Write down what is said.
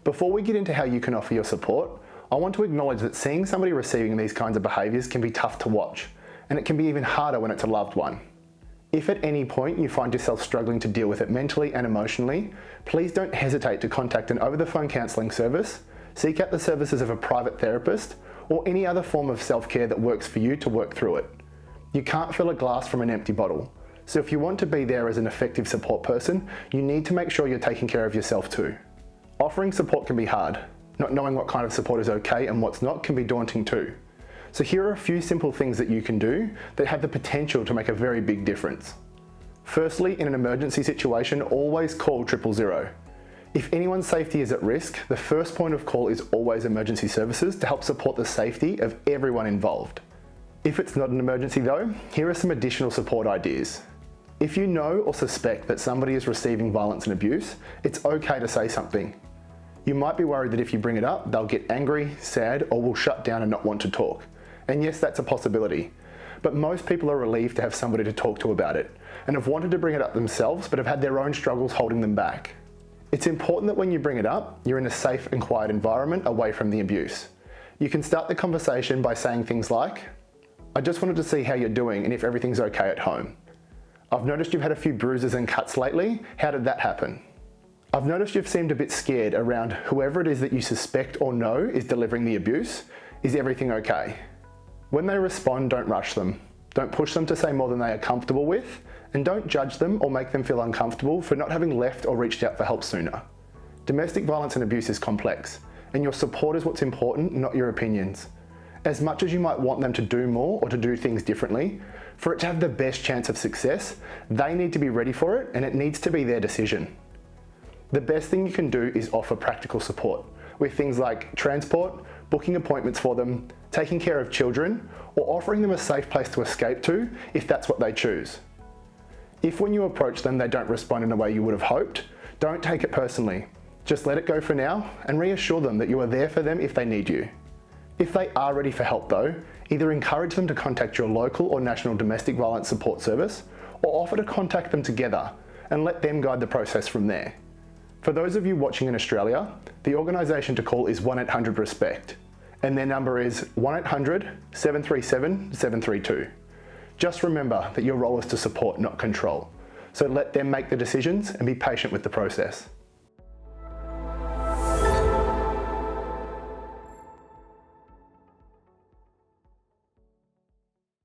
Before we get into how you can offer your support, I want to acknowledge that seeing somebody receiving these kinds of behaviours can be tough to watch, and it can be even harder when it's a loved one. If at any point you find yourself struggling to deal with it mentally and emotionally, please don't hesitate to contact an over-the-phone counselling service, seek out the services of a private therapist, or any other form of self-care that works for you to work through it. You can't fill a glass from an empty bottle, so if you want to be there as an effective support person, you need to make sure you're taking care of yourself too. Offering support can be hard. Not knowing what kind of support is okay and what's not can be daunting too. So here are a few simple things that you can do that have the potential to make a very big difference. Firstly, in an emergency situation, always call 000. If anyone's safety is at risk, the first point of call is always emergency services to help support the safety of everyone involved. If it's not an emergency though, here are some additional support ideas. If you know or suspect that somebody is receiving violence and abuse, it's okay to say something. You might be worried that if you bring it up, they'll get angry, sad, or will shut down and not want to talk. And yes, that's a possibility. But most people are relieved to have somebody to talk to about it, and have wanted to bring it up themselves, but have had their own struggles holding them back. It's important that when you bring it up, you're in a safe and quiet environment away from the abuse. You can start the conversation by saying things like, "I just wanted to see how you're doing and if everything's okay at home. I've noticed you've had a few bruises and cuts lately. How did that happen? I've noticed you've seemed a bit scared around whoever it is that you suspect or know is delivering the abuse. Is everything okay?" When they respond, don't rush them. Don't push them to say more than they are comfortable with, and don't judge them or make them feel uncomfortable for not having left or reached out for help sooner. Domestic violence and abuse is complex, and your support is what's important, not your opinions. As much as you might want them to do more or to do things differently, for it to have the best chance of success, they need to be ready for it, and it needs to be their decision. The best thing you can do is offer practical support with things like transport, booking appointments for them, taking care of children, or offering them a safe place to escape to if that's what they choose. If when you approach them they don't respond in a way you would have hoped, don't take it personally. Just let it go for now and reassure them that you are there for them if they need you. If they are ready for help though, either encourage them to contact your local or national domestic violence support service, or offer to contact them together and let them guide the process from there. For those of you watching in Australia, the organisation to call is 1-800-RESPECT, and their number is 1-800-737-732. Just remember that your role is to support, not control. So let them make the decisions and be patient with the process.